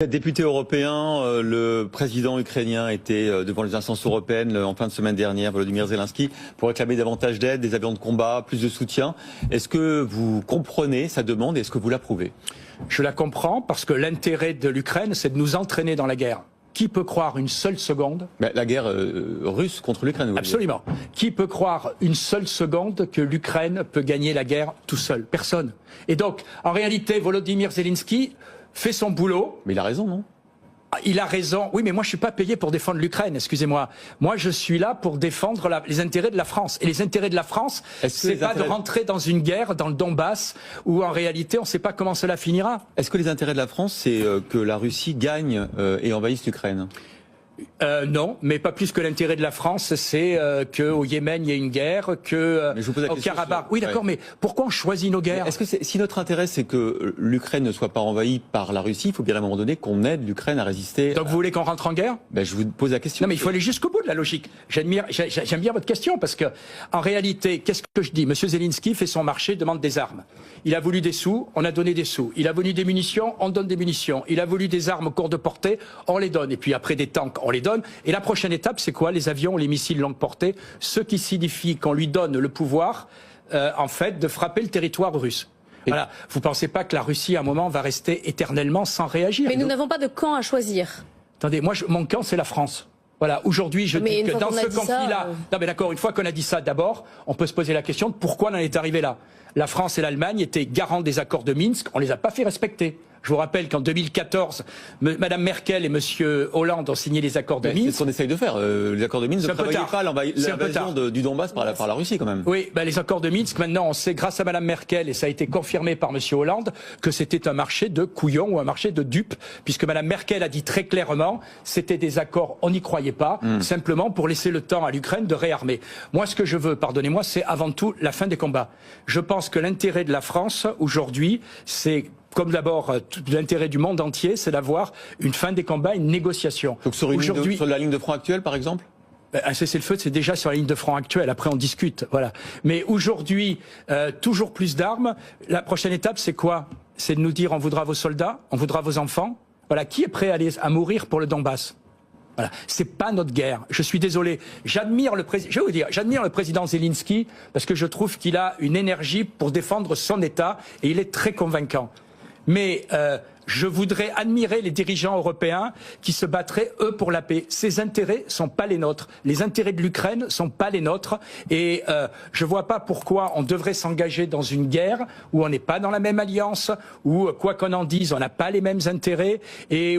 Député européen, le président ukrainien était devant les instances européennes en fin de semaine dernière, Volodymyr Zelensky, pour réclamer davantage d'aide, des avions de combat, plus de soutien. Est-ce que vous comprenez sa demande et est-ce que vous l'approuvez? Je la comprends parce que l'intérêt de l'Ukraine, c'est de nous entraîner dans la guerre. Qui peut croire une seule seconde? La guerre russe contre l'Ukraine, vous Absolument. Qui peut croire une seule seconde que l'Ukraine peut gagner la guerre tout seul? Personne. Et donc, en réalité, Volodymyr Zelensky fait son boulot. Mais il a raison, non? Il a raison. Oui, mais moi, je suis pas payé pour défendre l'Ukraine, excusez-moi. Moi, je suis là pour défendre les intérêts de la France. Et les intérêts de la France, c'est pas de rentrer dans une guerre dans le Donbass où, en réalité, on ne sait pas comment cela finira. Est-ce que les intérêts de la France, c'est que la Russie gagne et envahisse l'Ukraine? Non, mais pas plus que l'intérêt de la France, c'est qu'au Yémen il y ait une guerre, au Karabakh. Oui, d'accord, mais pourquoi on choisit nos guerres? Est-ce que si notre intérêt c'est que l'Ukraine ne soit pas envahie par la Russie, il faut bien à un moment donné qu'on aide l'Ukraine à résister. Donc vous voulez qu'on rentre en guerre? Je vous pose la question. Non, mais il faut aller jusqu'au bout de la logique. J'aime bien votre question parce que, en réalité, qu'est-ce que je dis? Monsieur Zelensky fait son marché, demande des armes. Il a voulu des sous, on a donné des sous. Il a voulu des munitions, on donne des munitions. Il a voulu des armes courte de portée, on les donne. Et puis après des tanks, on les donne. Et la prochaine étape, c'est quoi? Les avions, les missiles longue portée, ce qui signifie qu'on lui donne le pouvoir, en fait, de frapper le territoire russe. Voilà. Vous ne pensez pas que la Russie, à un moment, va rester éternellement sans réagir? Mais nous n'avons pas de camp à choisir. Attendez, moi, mon camp, c'est la France. Voilà, aujourd'hui, je dis que dans ce conflit-là... Non mais d'accord, une fois qu'on a dit ça, d'abord, on peut se poser la question de pourquoi on en est arrivé là. La France et l'Allemagne étaient garants des accords de Minsk, on les a pas fait respecter. Je vous rappelle qu'en 2014, Mme Merkel et M. Hollande ont signé les accords de Minsk. C'est ce qu'on essaye de faire. Les accords de Minsk ne prévoyaient pas l'invasion du Donbass par la Russie quand même. Oui, les accords de Minsk, maintenant on sait grâce à Mme Merkel, et ça a été confirmé par M. Hollande, que c'était un marché de couillons ou un marché de dupes, puisque Mme Merkel a dit très clairement, c'était des accords, on n'y croyait pas, simplement pour laisser le temps à l'Ukraine de réarmer. Moi ce que je veux, pardonnez-moi, c'est avant tout la fin des combats. Je pense que l'intérêt de la France aujourd'hui, c'est... Comme d'abord, l'intérêt du monde entier, c'est d'avoir une fin des combats, une négociation. Donc sur la ligne de front actuelle, par exemple? Un cessez-le-feu, c'est déjà sur la ligne de front actuelle. Après, on discute. Voilà. Mais aujourd'hui, toujours plus d'armes. La prochaine étape, c'est quoi? C'est de nous dire, on voudra vos soldats, on voudra vos enfants. Voilà. Qui est prêt à mourir pour le Donbass? Voilà, c'est pas notre guerre. Je suis désolé. J'admire le président Zelensky parce que je trouve qu'il a une énergie pour défendre son État et il est très convaincant. Mais je voudrais admirer les dirigeants européens qui se battraient, eux, pour la paix. Ces intérêts sont pas les nôtres. Les intérêts de l'Ukraine sont pas les nôtres. Et je vois pas pourquoi on devrait s'engager dans une guerre où on n'est pas dans la même alliance, où, quoi qu'on en dise, on n'a pas les mêmes intérêts et